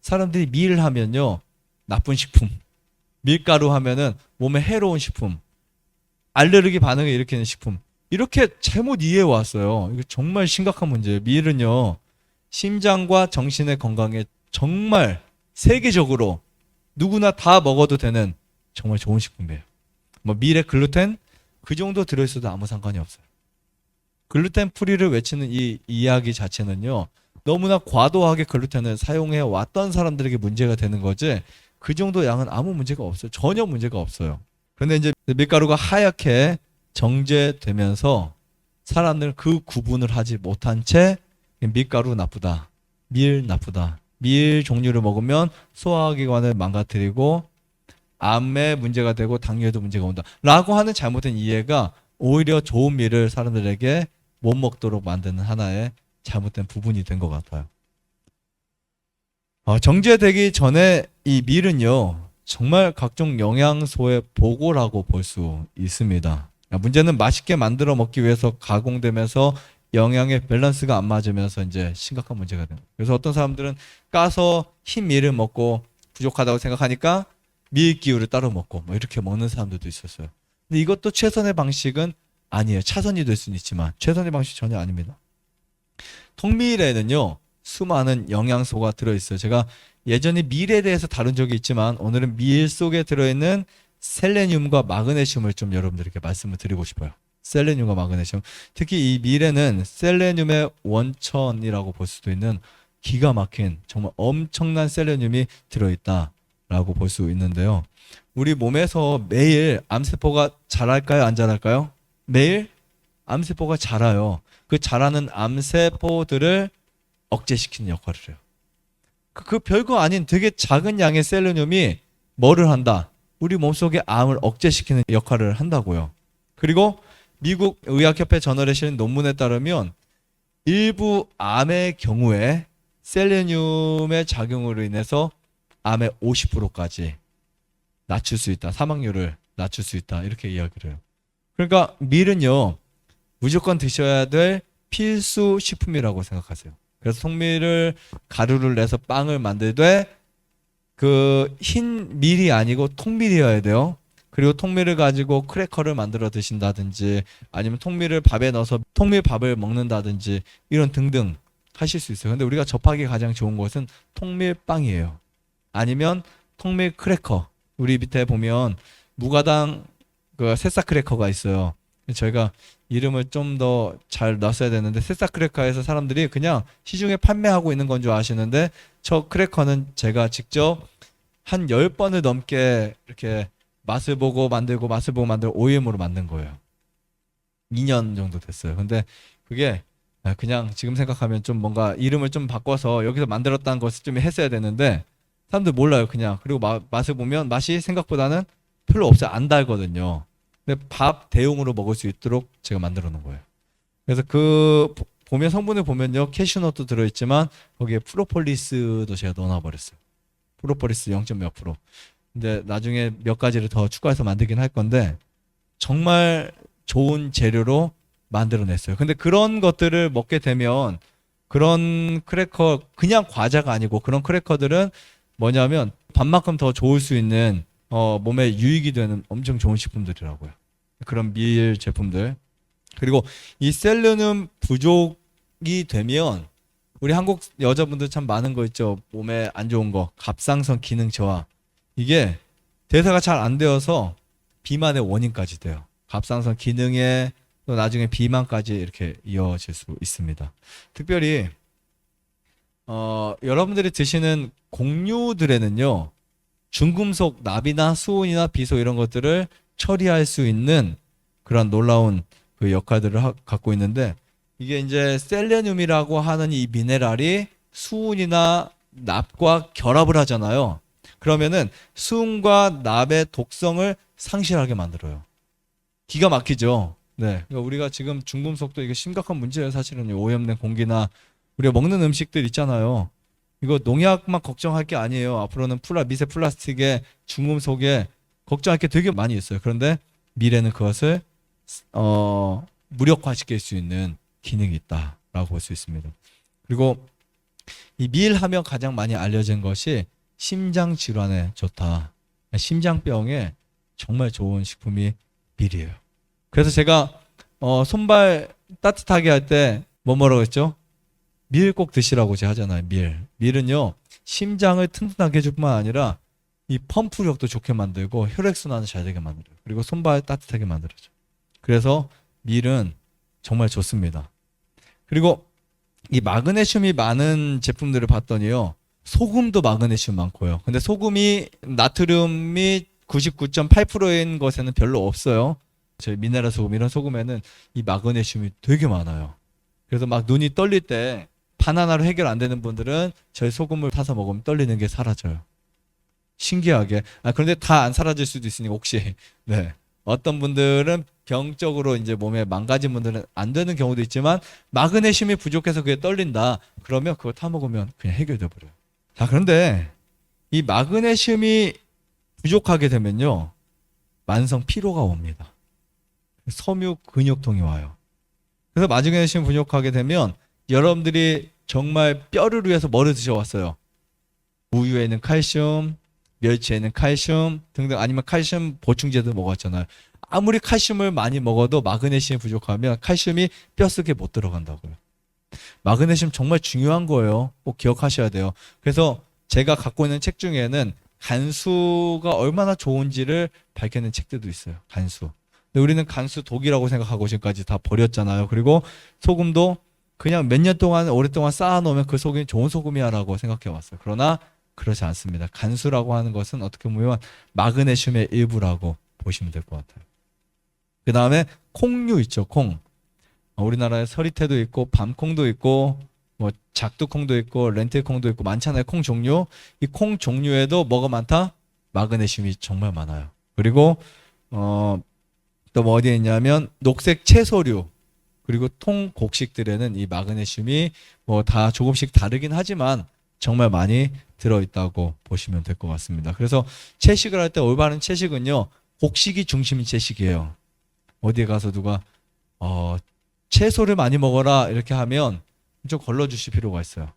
사람들이 밀 하면요, 나쁜 식품, 밀가루 하면은 몸에 해로운 식품, 알레르기 반응을 일으키는 식품, 이렇게 잘못 이해해 왔어요. 이거 정말 심각한 문제예요. 밀은요, 심장과 정신의 건강에 정말 세계적으로 누구나 다 먹어도 되는 정말 좋은 식품이에요. 뭐 밀에 글루텐 그 정도 들어있어도 아무 상관이 없어요. 글루텐 프리를 외치는 이 이야기 자체는요, 너무나 과도하게 글루텐을 사용해 왔던 사람들에게 문제가 되는 거지, 그 정도 양은 아무 문제가 없어요. 전혀 문제가 없어요. 그런데 이제 밀가루가 하얗게 정제되면서 사람들은 그 구분을 하지 못한 채 밀가루 나쁘다, 밀 나쁘다, 밀 종류를 먹으면 소화기관을 망가뜨리고 암에 문제가 되고 당뇨에도 문제가 온다 라고 하는 잘못된 이해가 오히려 좋은 밀을 사람들에게 못 먹도록 만드는 하나의 잘못된 부분이 된 것 같아요. 정제되기 전에 이 밀은요, 정말 각종 영양소의 보고라고 볼 수 있습니다. 문제는 맛있게 만들어 먹기 위해서 가공되면서 영양의 밸런스가 안 맞으면서 이제 심각한 문제가 됩니다. 그래서 어떤 사람들은 까서 흰 밀을 먹고 부족하다고 생각하니까 밀기울을 따로 먹고 뭐 이렇게 먹는 사람들도 있었어요. 근데 이것도 최선의 방식은 아니에요. 차선이 될 수는 있지만 최선의 방식이 전혀 아닙니다. 통밀에는요, 수많은 영양소가 들어있어요. 제가 예전에 밀에 대해서 다룬 적이 있지만 오늘은 밀 속에 들어있는 셀레늄과 마그네슘을 좀 여러분들에게 말씀을 드리고 싶어요. 셀레늄과 마그네슘. 특히 이 밀에는 셀레늄의 원천이라고 볼 수도 있는 기가 막힌 정말 엄청난 셀레늄이 들어있다라고 볼 수 있는데요. 우리 몸에서 매일 암세포가 자랄까요? 안 자랄까요? 매일 암세포가 자라요. 그 자라는 암세포들을 억제시키는 역할을 해요. 그 별거 아닌 되게 작은 양의 셀레늄이 뭐를 한다? 우리 몸속의 암을 억제시키는 역할을 한다고요. 그리고 미국 의학협회 저널에 실린 논문에 따르면 일부 암의 경우에 셀레늄의 작용으로 인해서 암의 50%까지 낮출 수 있다. 사망률을 낮출 수 있다. 이렇게 이야기를 해요. 그러니까 밀은요, 무조건 드셔야 될 필수 식품이라고 생각하세요. 그래서 통밀을 가루를 내서 빵을 만들되 그 흰 밀이 아니고 통밀이어야 돼요. 그리고 통밀을 가지고 크래커를 만들어 드신다든지 아니면 통밀을 밥에 넣어서 통밀밥을 먹는다든지 이런 등등 하실 수 있어요. 근데 우리가 접하기 가장 좋은 것은 통밀빵이에요. 아니면 통밀 크래커. 우리 밑에 보면 무가당 그 새싹 크래커가 있어요. 저희가 이름을 좀 더 잘 넣었어야 되는데 새싹 크래커에서 사람들이 그냥 시중에 판매하고 있는 건 줄 아시는데 저 크래커는 제가 직접 한 10번을 넘게 이렇게 맛을 보고 만들고 OEM으로 만든 거예요. 2년 정도 됐어요. 근데 그게 그냥 지금 생각하면 좀 뭔가 이름을 좀 바꿔서 여기서 만들었다는 것을 좀 했어야 되는데 사람들 몰라요. 그냥. 그리고 맛을 보면 맛이 생각보다는 별로 없어요. 안 달거든요. 근데 밥 대용으로 먹을 수 있도록 제가 만들어 놓은 거예요. 그래서 그 보면 성분을 보면요, 캐슈넛도 들어있지만 거기에 프로폴리스도 제가 넣어놔 버렸어요. 프로폴리스 0.몇 프로. 근데 나중에 몇 가지를 더 추가해서 만들긴 할 건데 정말 좋은 재료로 만들어냈어요. 근데 그런 것들을 먹게 되면 그런 크래커, 그냥 과자가 아니고 그런 크래커들은 뭐냐면 밥만큼 더 좋을 수 있는 몸에 유익이 되는 엄청 좋은 식품들이라고요. 그런 밀 제품들. 그리고 이 셀레늄 부족이 되면 우리 한국 여자분들 참 많은 거 있죠. 몸에 안 좋은 거. 갑상선 기능 저하. 이게 대사가 잘 안 되어서 비만의 원인까지 돼요. 갑상선 기능에 또 나중에 비만까지 이렇게 이어질 수 있습니다. 특별히 여러분들이 드시는 곡류들에는요, 중금속, 납이나 수은이나 비소 이런 것들을 처리할 수 있는 그런 놀라운 그 역할들을 갖고 있는데 이게 이제 셀레늄이라고 하는 이 미네랄이 수은이나 납과 결합을 하잖아요. 그러면은 수은과 납의 독성을 상실하게 만들어요. 기가 막히죠. 네, 그러니까 우리가 지금 중금속도 이게 심각한 문제예요. 사실은 오염된 공기나 우리가 먹는 음식들 있잖아요. 이거 농약만 걱정할 게 아니에요. 앞으로는 미세 플라스틱에 중금속에 걱정할 게 되게 많이 있어요. 그런데 미래는 그것을 무력화시킬 수 있는 기능이 있다라고 볼 수 있습니다. 그리고 이 밀 하면 가장 많이 알려진 것이 심장 질환에 좋다. 심장병에 정말 좋은 식품이 밀이에요. 그래서 제가 손발 따뜻하게 할 때 뭐라고 했죠? 밀 꼭 드시라고 제가 하잖아요. 밀. 밀은요, 심장을 튼튼하게 해줄 뿐만 아니라 이 펌프력도 좋게 만들고 혈액순환을 잘 되게 만들어요. 그리고 손발 따뜻하게 만들어줘. 그래서 밀은 정말 좋습니다. 그리고 이 마그네슘이 많은 제품들을 봤더니요, 소금도 마그네슘 많고요. 근데 소금이 나트륨이 99.8%인 것에는 별로 없어요. 저희 미네랄 소금 이런 소금에는 이 마그네슘이 되게 많아요. 그래서 막 눈이 떨릴 때 바나나로 해결 안 되는 분들은 저희 소금을 타서 먹으면 떨리는 게 사라져요. 신기하게. 그런데 다 안 사라질 수도 있으니까 혹시 네. 어떤 분들은 병적으로 이제 몸에 망가진 분들은 안 되는 경우도 있지만 마그네슘이 부족해서 그게 떨린다. 그러면 그거 타 먹으면 그냥 해결돼 버려요. 자, 그런데 이 마그네슘이 부족하게 되면요, 만성 피로가 옵니다. 섬유 근육통이 와요. 그래서 마그네슘 부족하게 되면 여러분들이 정말 뼈를 위해서 뭐를 드셔왔어요? 우유에는 칼슘, 멸치에는 칼슘 등등, 아니면 칼슘 보충제도 먹었잖아요. 아무리 칼슘을 많이 먹어도 마그네슘이 부족하면 칼슘이 뼛속에 못 들어간다고요. 마그네슘 정말 중요한 거예요. 꼭 기억하셔야 돼요. 그래서 제가 갖고 있는 책 중에는 간수가 얼마나 좋은지를 밝혀낸 책들도 있어요. 간수. 근데 우리는 간수 독이라고 생각하고 지금까지 다 버렸잖아요. 그리고 소금도 그냥 몇 년 동안 오랫동안 쌓아놓으면 그 소금이 좋은 소금이야라고 생각해 왔어요. 그러나 그렇지 않습니다. 간수라고 하는 것은 어떻게 보면 마그네슘의 일부라고 보시면 될 것 같아요. 그 다음에 콩류 있죠. 콩. 우리나라에 서리태도 있고 밤콩도 있고 뭐 작두콩도 있고 렌틸콩도 있고 많잖아요. 콩 종류. 이 콩 종류에도 뭐가 많다? 마그네슘이 정말 많아요. 그리고 또 뭐 어디에 있냐면 녹색 채소류 그리고 통곡식들에는 이 마그네슘이 뭐 다 조금씩 다르긴 하지만 정말 많이 들어있다고 보시면 될 것 같습니다. 그래서 채식을 할 때 올바른 채식은요, 곡식이 중심인 채식이에요. 어디에 가서 누가 채소를 많이 먹어라 이렇게 하면 좀 걸러주실 필요가 있어요.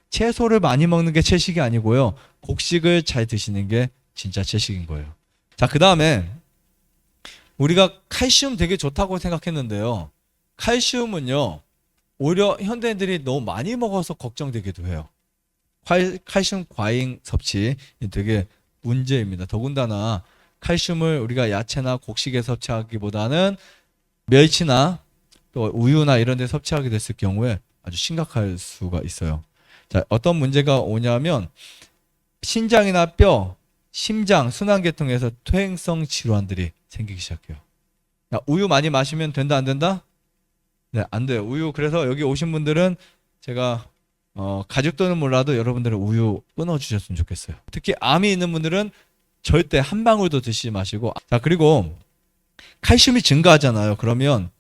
채소를 많이 먹는 게 채식이 아니고요, 곡식을 잘 드시는 게 진짜 채식인 거예요. 자, 그 다음에 우리가 칼슘 되게 좋다고 생각했는데요, 칼슘은요 오히려 현대인들이 너무 많이 먹어서 걱정되기도 해요. 칼슘 과잉 섭취 되게 문제입니다. 더군다나 칼슘을 우리가 야채나 곡식에 섭취하기보다는 멸치나 또 우유나 이런 데 섭취하게 됐을 경우에 아주 심각할 수가 있어요. 자, 어떤 문제가 오냐면 신장이나 뼈, 심장, 순환계통에서 퇴행성 질환들이 생기기 시작해요. 야, 우유 많이 마시면 된다 안 된다? 네, 안 돼요. 우유, 그래서 여기 오신 분들은 제가 가족들은 몰라도 여러분들은 우유 끊어주셨으면 좋겠어요. 특히 암이 있는 분들은 절대 한 방울도 드시지 마시고. 자, 그리고 칼슘이 증가하잖아요. 그러면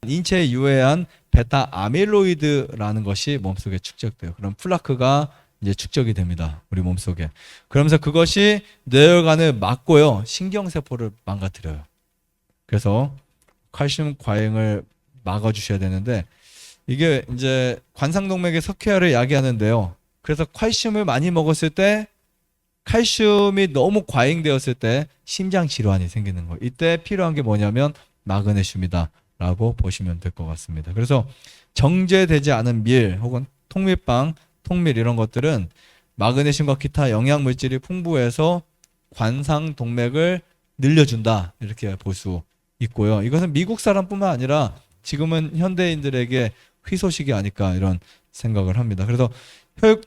인체에 유해한 베타 아밀로이드라는 것이 몸속에 축적돼요. 그럼 플라크가 이제 축적이 됩니다. 우리 몸속에. 그러면서 그것이 뇌혈관을 막고요, 신경세포를 망가뜨려요. 그래서 칼슘 과잉을 막아주셔야 되는데, 이게 이제 관상동맥의 석회화를 야기하는데요. 그래서 칼슘을 많이 먹었을 때, 칼슘이 너무 과잉되었을 때 심장 질환이 생기는 거예요. 이때 필요한 게 뭐냐면 마그네슘이다 라고 보시면 될 것 같습니다. 그래서 정제되지 않은 밀 혹은 통밀빵, 통밀 이런 것들은 마그네슘과 기타 영양물질이 풍부해서 관상동맥을 늘려준다 이렇게 볼 수 있고요. 이것은 미국 사람뿐만 아니라 지금은 현대인들에게 희소식이 아닐까 이런 생각을 합니다. 그래서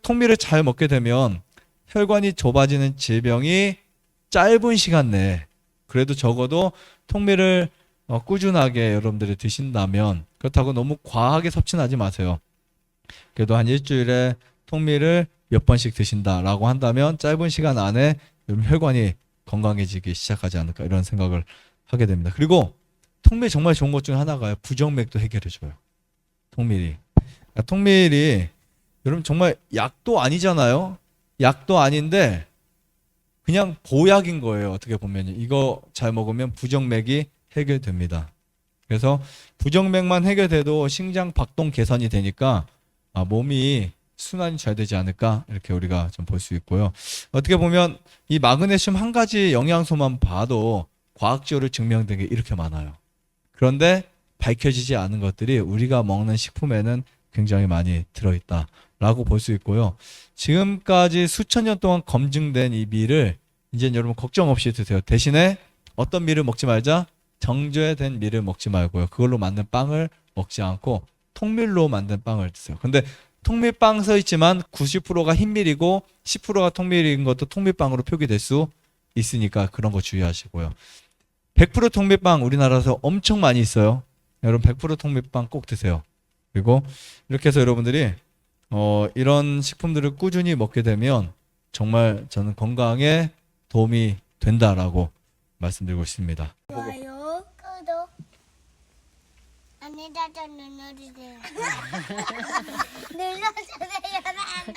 통밀을 잘 먹게 되면 혈관이 좁아지는 질병이 짧은 시간 내에, 그래도 적어도 통밀을 꾸준하게 여러분들이 드신다면, 그렇다고 너무 과하게 섭취는 하지 마세요. 그래도 한 일주일에 통밀을 몇 번씩 드신다라고 한다면 짧은 시간 안에 혈관이 건강해지기 시작하지 않을까 이런 생각을 하게 됩니다. 그리고 통밀 정말 좋은 것 중에 하나가 부정맥도 해결해줘요. 통밀이 여러분 정말 약도 아니잖아요. 약도 아닌데 그냥 보약인 거예요. 어떻게 보면 이거 잘 먹으면 부정맥이 해결됩니다. 그래서 부정맥만 해결돼도 심장 박동 개선이 되니까 몸이 순환이 잘 되지 않을까 이렇게 우리가 좀 볼 수 있고요. 어떻게 보면 이 마그네슘 한 가지 영양소만 봐도 과학적으로 증명된 게 이렇게 많아요. 그런데 밝혀지지 않은 것들이 우리가 먹는 식품에는 굉장히 많이 들어있다라고 볼 수 있고요. 지금까지 수천 년 동안 검증된 이 밀을 이제 여러분 걱정 없이 드세요. 대신에 어떤 밀을 먹지 말자? 정제된 밀을 먹지 말고요. 그걸로 만든 빵을 먹지 않고 통밀로 만든 빵을 드세요. 근데 통밀빵 써 있지만 90%가 흰밀이고 10%가 통밀인 것도 통밀빵으로 표기될 수 있으니까 그런 거 주의하시고요. 100% 통밀빵 우리나라에서 엄청 많이 있어요. 여러분 100% 통밀빵 꼭 드세요. 그리고 이렇게 해서 여러분들이 이런 식품들을 꾸준히 먹게 되면 정말 저는 건강에 도움이 된다라고 말씀드리고 싶습니다. 좋아요, 구독, 안에다가 눌러주세요. 눌러주세요.